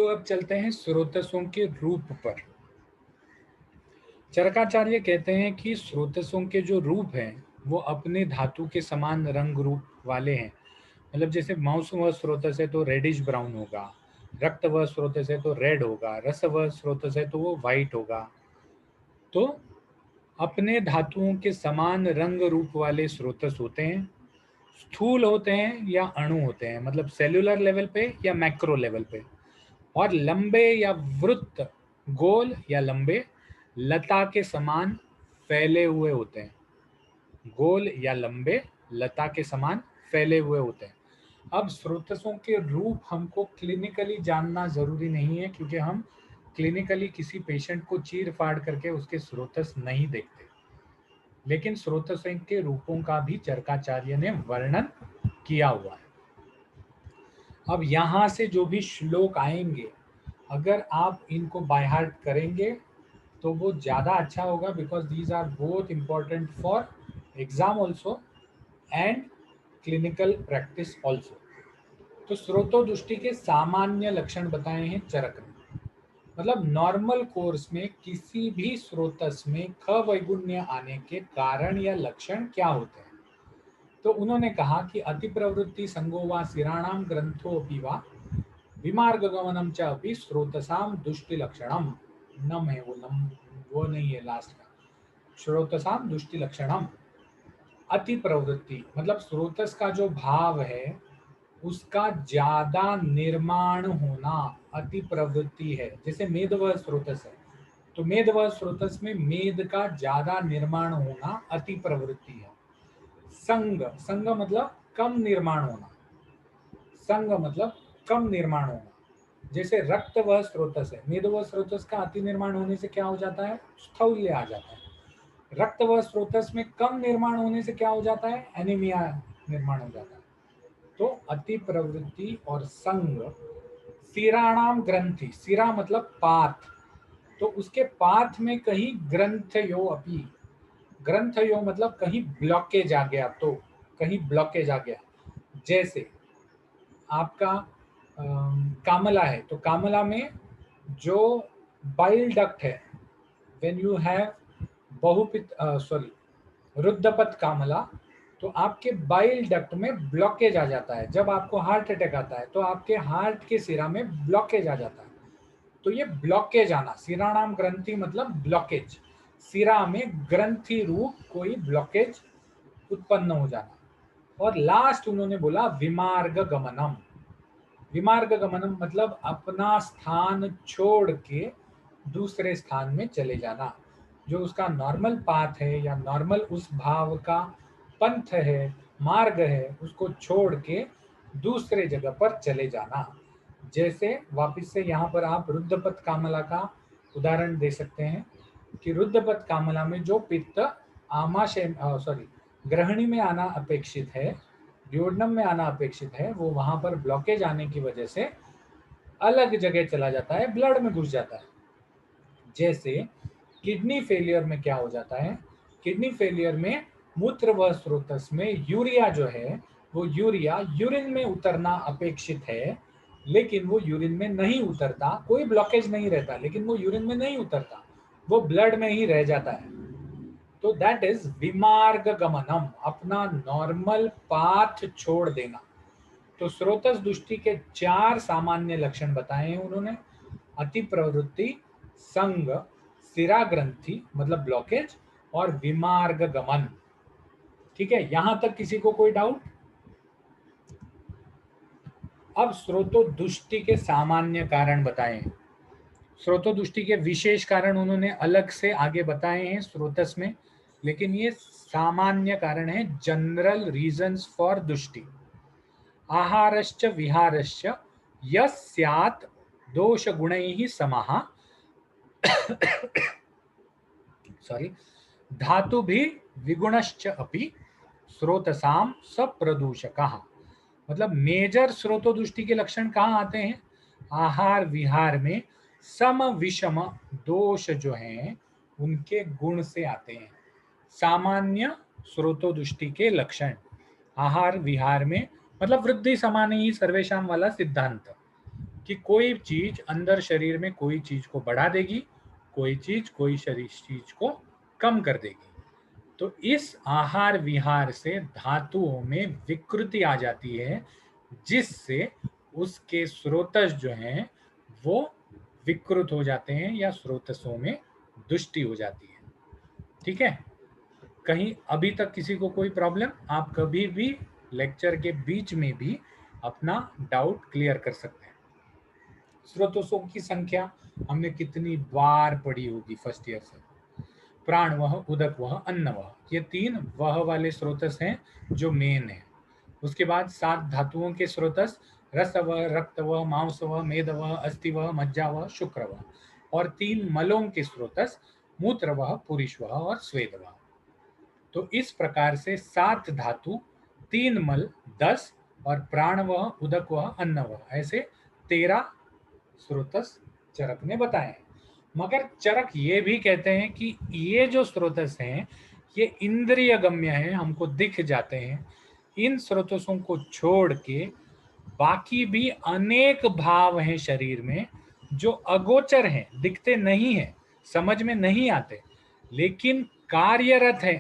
तो अब चलते हैं स्रोतसों के रूप पर। चरकाचार्य कहते हैं कि स्रोतसों के जो रूप हैं वो अपने धातु के समान रंग रूप वाले हैं। मतलब जैसे मांस व स्रोतस है तो रेडिश ब्राउन होगा, रक्त व स्रोतस है तो रेड होगा, रस व स्रोतस है तो वो वाइट होगा। तो अपने धातुओं के समान रंग रूप वाले स्रोतस होते हैं। स्थूल होते हैं या अणु होते हैं, मतलब सेल्यूलर लेवल पे या मैक्रो लेवल पे। और लंबे या वृत्त, गोल या लंबे, लता के समान फैले हुए होते हैं। गोल या लंबे, लता के समान फैले हुए होते हैं। अब स्रोतसों के रूप हमको क्लिनिकली जानना जरूरी नहीं है, क्योंकि हम क्लिनिकली किसी पेशेंट को चीर फाड़ करके उसके स्रोतस नहीं देखते। लेकिन स्रोतसों के रूपों का भी चरकाचार्य ने वर्णन किया हुआ है। अब यहाँ से जो भी श्लोक आएंगे, अगर आप इनको बाय हार्ट करेंगे तो वो ज़्यादा अच्छा होगा, because these are both important for exam also and clinical practice also. तो स्रोतोदृष्टि के सामान्य लक्षण बताए हैं चरक ने। मतलब नॉर्मल कोर्स में किसी भी स्रोतस में ख वैगुण्य आने के कारण या लक्षण क्या होते हैं। तो उन्होंने कहा कि अति प्रवृत्ति संगो वा सिराणाम ग्रंथोऽपि वा विमार्गगमनम च अपि स्रोतसाम दुष्टि लक्षणम। नम है वो, नम वो नहीं है लास्ट का। स्रोतसाम दुष्टि लक्षणम। अति प्रवृत्ति मतलब स्रोतस का जो भाव है उसका ज्यादा निर्माण होना अति प्रवृत्ति है। जैसे मेद व स्रोतस है, तो मेद व स्रोतस में मेद का ज्यादा निर्माण होना अति प्रवृत्ति है। संग, संग मतलब कम निर्माण होना। संग मतलब कम निर्माण होना। जैसे रक्त व स्रोतस है, मेद व स्रोतस का अति निर्माण होने से क्या हो जाता है, स्थौल्य आ जाता है। रक्त व स्रोतस में कम निर्माण होने से क्या हो जाता है, एनीमिया निर्माण हो जाता है। तो अति प्रवृत्ति और संग। सिराणाम ग्रंथि, सिरा मतलब पाथ, तो उसके पाथ में कहीं ग्रंथयो अपि, ग्रंथयो मतलब कहीं ब्लॉकेज आ गया, तो कहीं ब्लॉकेज आ गया। जैसे आपका कामला है, तो कामला में जो बाइल डक्ट है, व्हेन यू हैव बहुपित सॉरी रुद्धपत कामला, तो आपके बाइल डक्ट में ब्लॉकेज आ जाता है। जब आपको हार्ट अटैक आता है तो आपके हार्ट के सिरा में ब्लॉकेज आ जाता है। तो ये ब्लॉकेज आना, सिराणाम ग्रंथि मतलब ब्लॉकेज, सिरा में ग्रंथि रूप कोई ब्लॉकेज उत्पन्न हो जाना। और लास्ट उन्होंने बोला विमार्ग गमनम। विमार्ग गमनम मतलब अपना स्थान छोड़ के दूसरे स्थान में चले जाना। जो उसका नॉर्मल पाथ है या नॉर्मल उस भाव का पंथ है, मार्ग है, उसको छोड़ के दूसरे जगह पर चले जाना। जैसे वापिस से यहाँ पर आप रुद्धपत कामला का उदाहरण दे सकते हैं कि रुद्धपत कामला में जो पित्त आमाशय सॉरी ग्रहणी में आना अपेक्षित है, ड्यूोडेनम में आना अपेक्षित है, वो वहां पर ब्लॉकेज आने की वजह से अलग जगह चला जाता है, ब्लड में घुस जाता है। जैसे किडनी फेलियर में क्या हो जाता है, किडनी फेलियर में मूत्र व स्रोतस में यूरिया जो है, वो यूरिया यूरिन में उतरना अपेक्षित है, लेकिन वो यूरिन में नहीं उतरता। कोई ब्लॉकेज नहीं रहता, लेकिन वो यूरिन में नहीं उतरता, वो ब्लड में ही रह जाता है। तो दैट इज विमार्ग गमनम, अपना नॉर्मल पाथ छोड़ देना। तो स्रोतस दृष्टि के 4 सामान्य लक्षण बताए हैं उन्होंने। अति प्रवृत्ति, संग, सिरा ग्रंथि मतलब ब्लॉकेज, और विमार्ग गमन। ठीक है, यहां तक किसी को कोई डाउट? अब स्रोतोदृष्टि के सामान्य कारण बताए हैं। स्रोतोदृष्टि के विशेष कारण उन्होंने अलग से आगे बताए हैं स्रोतस में, लेकिन ये सामान्य कारण है, जनरल रीजंस फॉर दृष्टि। आहारश्च विहारश्च यस्यात् दोष गुणैः समः सॉरी धातु भी विगुणश्च अपि स्रोतसाम सप्रदूषकः। मतलब मेजर स्रोतोदृष्टि के लक्षण कहाँ आते हैं, आहार विहार में सम विषम दोष जो हैं उनके गुण से आते हैं। सामान्य स्रोतोदृष्टि के लक्षण आहार विहार में, मतलब वृद्धि समान ही सर्वेशम वाला सिद्धांत। कि कोई चीज अंदर शरीर में कोई चीज को बढ़ा देगी, कोई शरीर चीज को कम कर देगी। तो इस आहार विहार से धातुओं में विकृति आ जाती है, जिससे उसके स्रोतस जो हैं वो विकृत हो जाते हैं या स्रोतसों में दुष्टि हो जाती है। ठीक है, कहीं अभी तक किसी को कोई प्रॉब्लम? आप कभी भी लेक्चर के बीच में भी अपना डाउट क्लियर कर सकते हैं। स्रोतसों की संख्या हमने कितनी बार पढ़ी होगी फर्स्ट ईयर से? प्राण वह, उदक वह, अन्न वह, ये 3 वह वाले स्रोतस हैं जो मेन है। उसके बाद 7 धातुओं के स्रोतस, रस वह, रक्त वह, मांस वह, मेद वह, अस्थि वह, मज्जा वह, शुक्र वह, और 3 मलों के स्रोतस, मूत्र वह, पुरुष वह और स्वेद वह। तो इस प्रकार से 7 धातु, 3 मल, 10 और प्राण वह, उदक वह, अन्न वह, ऐसे 13 स्रोतस चरक ने बताए हैं। मगर चरक ये भी कहते हैं कि ये जो स्रोतस हैं ये इंद्रिय गम्य हैं, हमको दिख जाते हैं। इन स्रोतसों को छोड़ के बाकी भी अनेक भाव हैं शरीर में जो अगोचर हैं, दिखते नहीं हैं, समझ में नहीं आते, लेकिन कार्यरत है।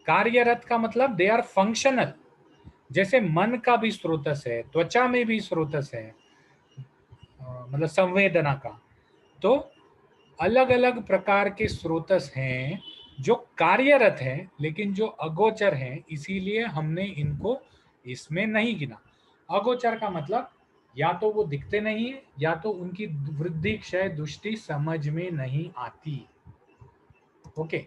कार्यरत का मतलब दे आर फंक्शनल। जैसे मन का भी स्रोतस है, त्वचा में भी स्रोतस है, मतलब संवेदना का। तो अलग अलग प्रकार के स्रोतस हैं जो कार्यरत हैं लेकिन जो अगोचर हैं, इसीलिए हमने इनको इसमें नहीं गिना। अगोचर का मतलब या तो वो दिखते नहीं है या तो उनकी वृद्धि क्षय दृष्टि समझ में नहीं आती। ओके,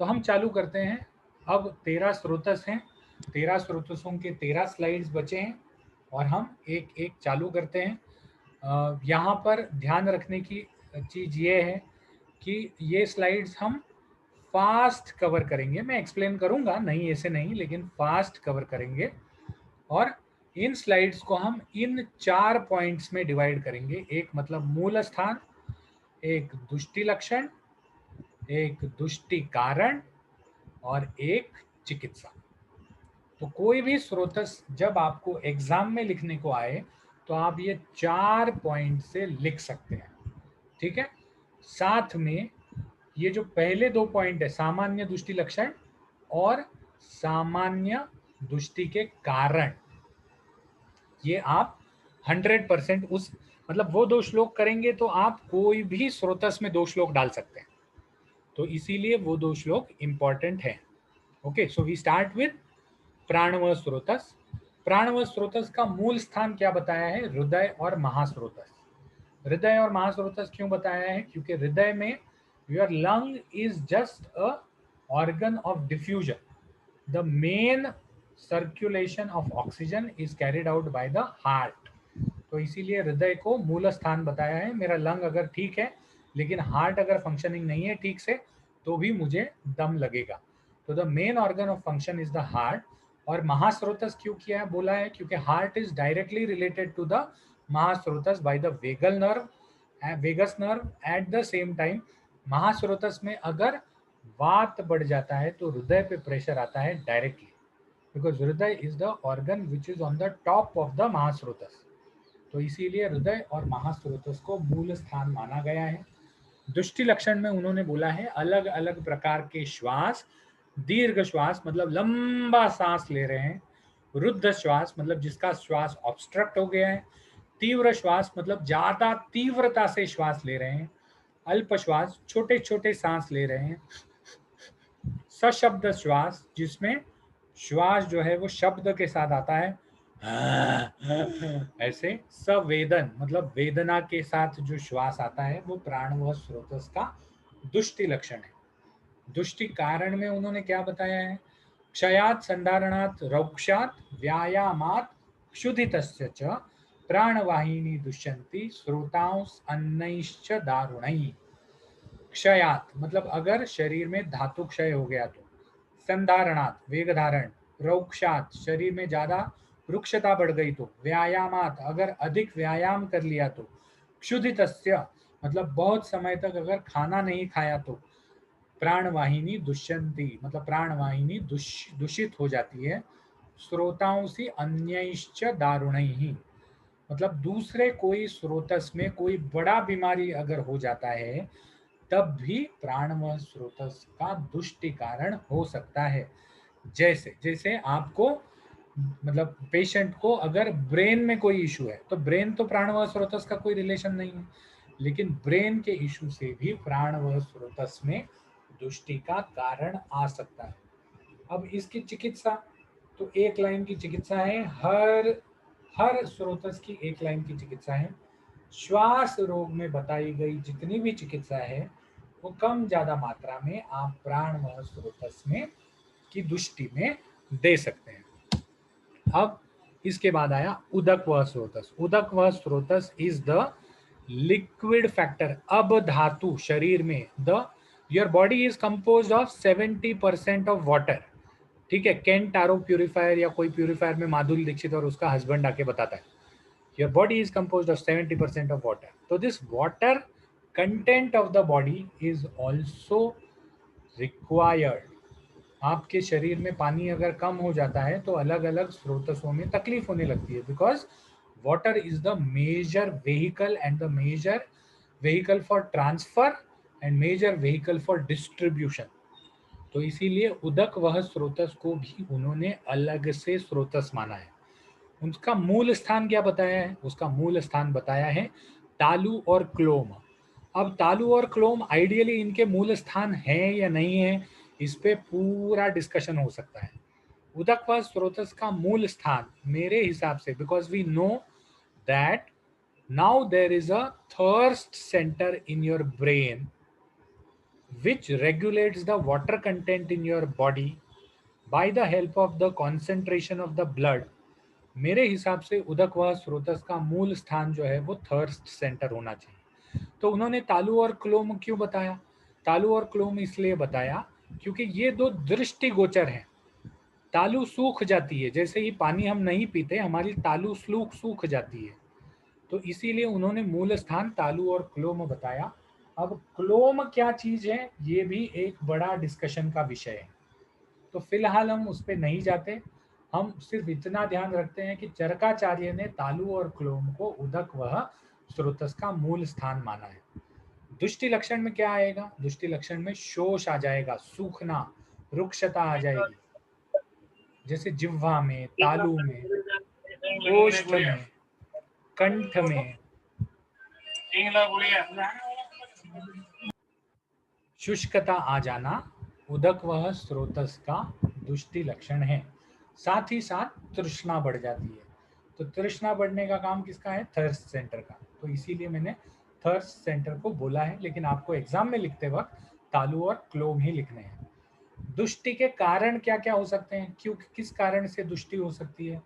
तो हम चालू करते हैं। अब 13 स्रोतस हैं, 13 स्रोतसों के 13 स्लाइड्स बचे हैं और हम एक एक चालू करते हैं। यहाँ पर ध्यान रखने की चीज़ ये है कि ये स्लाइड्स हम फास्ट कवर करेंगे। मैं एक्सप्लेन करूँगा, नहीं ऐसे नहीं, लेकिन फास्ट कवर करेंगे। और इन स्लाइड्स को हम इन 4 पॉइंट्स में डिवाइड करेंगे। एक मतलब मूल स्थान, एक दुष्टि लक्षण, एक दुष्टि कारण और एक चिकित्सा। तो कोई भी स्रोतस जब आपको एग्जाम में लिखने को आए तो आप ये 4 पॉइंट से लिख सकते हैं। ठीक है, साथ में ये जो पहले 2 पॉइंट है, सामान्य दुष्टि लक्षण और सामान्य दुष्टि के कारण, ये आप 100% उस मतलब वो 2 श्लोक करेंगे तो आप कोई भी स्रोतस में 2 श्लोक डाल सकते हैं। तो इसीलिए वो 2 श्लोक इंपॉर्टेंट है। Okay, so we start with pranava srotas. Pranava स्रोतस का मूल स्थान क्या बताया है? हृदय और महास्रोतस। हृदय और महास्रोतस क्यों बताया है? क्योंकि हृदय में your lung is just a organ of diffusion. The main circulation of oxygen is carried out by the heart. तो इसीलिए हृदय को मूल स्थान बताया है। मेरा लंग अगर ठीक है लेकिन हार्ट अगर फंक्शनिंग नहीं है ठीक से तो भी मुझे दम लगेगा। तो the main organ of function is the heart. और महास्रोतस क्यों किया है बोला है? क्योंकि heart is directly related to the mahasrotas by the vagal nerve, vagus nerve. At the same time महास्रोतस में अगर वात बढ़ जाता है तो हृदय पे प्रेशर आता है directly, because hridaya is the organ which is on the top of the mahasrotas. तो इसीलिए हृदय और महास्रोतस को मूल स्थान माना गया है। दृष्टि लक्षण में उन्होंने बोला है अलग अलग प्रकार के श्वास, दीर्घ श्वास मतलब लंबा सांस ले रहे हैं, रुद्ध श्वास मतलब जिसका श्वास ऑब्स्ट्रक्ट हो गया है, तीव्र श्वास मतलब ज्यादा तीव्रता से श्वास ले रहे हैं, अल्प श्वास छोटे छोटे सांस ले रहे हैं, सशब्द श्वास जिसमें श्वास जो है वो शब्द के साथ आता है ऐसे, सवेदन मतलब वेदना के साथ जो श्वास आता है वो प्राणव स्रोतस का दुष्टि लक्षण है। दुष्टि कारण में उन्होंने क्या बताया है? क्षयात संधारणात रौक्षात व्यायामात क्षुधितस्य च प्राणवाहिनी दुष्यंती श्रोतांस अन्नैश्च दारुणैः। क्षयात मतलब अगर शरीर में धातु क्षय हो गया तो, संधारणात वेग धारण, रौक्षात शरीर में ज्यादा रुक्षता बढ़ गई तो, व्यायामात अगर अधिक व्यायाम कर लिया तो, क्षुधितस्य मतलब बहुत समय तक अगर खाना नहीं खाया तो, प्राणवाहिनी दुष्यंती मतलब प्राणवाहिनी दूषित हो जाती है, श्रोताओं से अन्यश्च दारुणैः मतलब दूसरे कोई स्रोतस में कोई बड़ा बीमारी अगर हो जाता है तब भी प्राणवह स्रोतस का दुष्टि कारण हो सकता है। जैसे जैसे आपको मतलब पेशेंट को अगर ब्रेन में कोई इशू है तो ब्रेन तो प्राणवह स्रोतस का कोई रिलेशन नहीं है, लेकिन ब्रेन के इशू से भी प्राणवह स्रोतस में दुष्टि का कारण आ सकता है। अब इसकी चिकित्सा, तो एक लाइन की चिकित्सा है, हर हर स्रोतस की एक लाइन की चिकित्सा है। श्वास रोग में बताई गई जितनी भी चिकित्सा है वो कम ज्यादा मात्रा में आप प्राणवह स्रोतस में की दुष्टि में दे सकते हैं। अब इसके बाद आया उदक वह स्रोतस। उदक वह स्रोतस इज द लिक्विड फैक्टर। अब धातु शरीर में the your body is compose of 70% of water. ठीक है, केंट आरो प्यूरिफायर या कोई प्यूरिफायर में माधुरी दीक्षित और उसका हस्बैंड आके बताता है your body is compose of 70% of water. तो this water content of the body is also required. आपके शरीर में पानी अगर कम हो जाता है तो अलग अलग स्रोतों में तकलीफ होने लगती है, because water is the major vehicle and the major vehicle for transfer and major vehicle for distribution. तो इसीलिए उदक वह स्रोतस को भी उन्होंने अलग से स्रोतस माना है। उसका मूल स्थान क्या बताया है? उसका मूल स्थान बताया है तालु और क्लोम। अब तालु और क्लोम आइडियली इनके मूल स्थान है या नहीं है, इस पे पूरा डिस्कशन हो सकता है। उदक व स्रोतस का मूल स्थान मेरे हिसाब से, because we know that now there is a thirst centre in your brain which regulates the water content in your body by the help of the concentration of the blood। मेरे हिसाब से उदक व स्रोतस का मूल स्थान जो है वो थर्स्ट सेंटर होना चाहिए। तो उन्होंने तालु और क्लोम क्यों बताया? तालु और क्लोम इसलिए बताया क्योंकि ये दो दृष्टि गोचर हैं। तालु सूख जाती है, जैसे ही पानी हम नहीं पीते हमारी तालु सूख जाती है, तो इसीलिए उन्होंने मूल स्थान तालु और क्लोम बताया। अब क्लोम क्या चीज है ये भी एक बड़ा डिस्कशन का विषय है, तो फिलहाल हम उस पर नहीं जाते। हम सिर्फ इतना ध्यान रखते हैं कि चरकाचार्य ने तालु और क्लोम को उदक वह स्रोतस का मूल स्थान माना है। दुष्टि लक्षण में क्या आएगा? दुष्टि लक्षण में शोष आ जाएगा, सूखना, रुक्षता आ जाएगी, जैसे जिह्वा में, तालु में, ओष्ठ में, कंठ में शुष्कता आ जाना उदक वह स्रोतस का दुष्टि लक्षण है। साथ ही साथ तृष्णा बढ़ जाती है। तो तृष्णा बढ़ने का काम किसका है? थर्स्ट सेंटर का। तो इसीलिए मैंने थर्स्ट सेंटर को बोला है, लेकिन आपको एग्जाम में लिखते वक्त तालु और क्लोम ही लिखने हैं। दुष्टि के कारण क्या क्या हो सकते हैं, क्यों किस कारण से दुष्टि हो सकती है?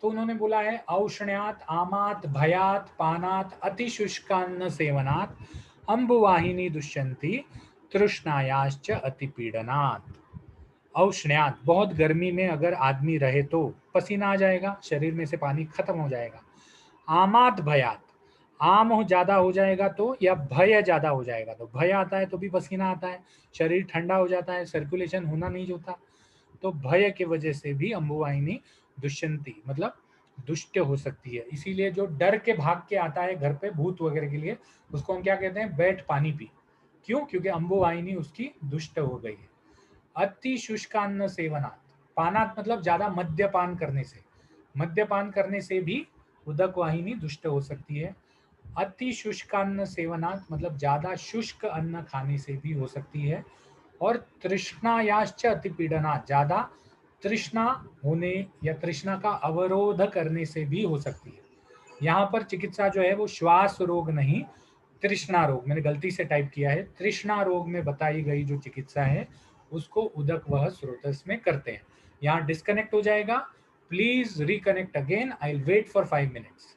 तो उन्होंने बोला है औष्ण्यात, आमात, भयात, पानात, अतिशुष्कान्न सेवनात, अम्बुवाहिनी दुष्यंती, तृष्णायाश्च अतिपीड़नात्। औष्ण्यात, बहुत गर्मी में अगर आदमी रहे तो पसीना आ जाएगा, शरीर में से पानी खत्म हो जाएगा। आमात भयात, आम ज्यादा हो जाएगा तो, या भय ज्यादा हो जाएगा तो, भय आता है तो भी पसीना आता है, शरीर ठंडा हो जाता है, सर्कुलेशन होना नहीं होता, तो भय की वजह से भी अम्बुवाहिनी दुष्यंती मतलब दुष्ट हो सकती है। इसीलिए जो डर के भाग के आता है घर पे भूत वगैरह के लिए, उसको हम क्या कहते हैं? बैठ पानी पी। क्यों? क्योंकि अम्बुवाहिनी उसकी दुष्ट हो गई है। अति शुष्कान्न सेवनात्, पानात मतलब ज्यादा मद्यपान करने से, मद्यपान करने से भी उदक वाहिनी दुष्ट हो सकती है। अति शुष्कान्न सेवनात् मतलब ज्यादा शुष्क अन्न खाने से भी हो सकती है। और तृष्णायाश्च अतिपीड़ना, ज्यादा तृष्णा होने या तृष्णा का अवरोध करने से भी हो सकती है। यहाँ पर चिकित्सा जो है वो श्वास रोग नहीं, तृष्णा रोग, मैंने गलती से टाइप किया है, तृष्णा रोग में बताई गई जो चिकित्सा है उसको उदक वह स्रोतस में करते हैं। यहाँ डिस्कनेक्ट हो जाएगा, please reconnect again, I will wait for 5 minutes.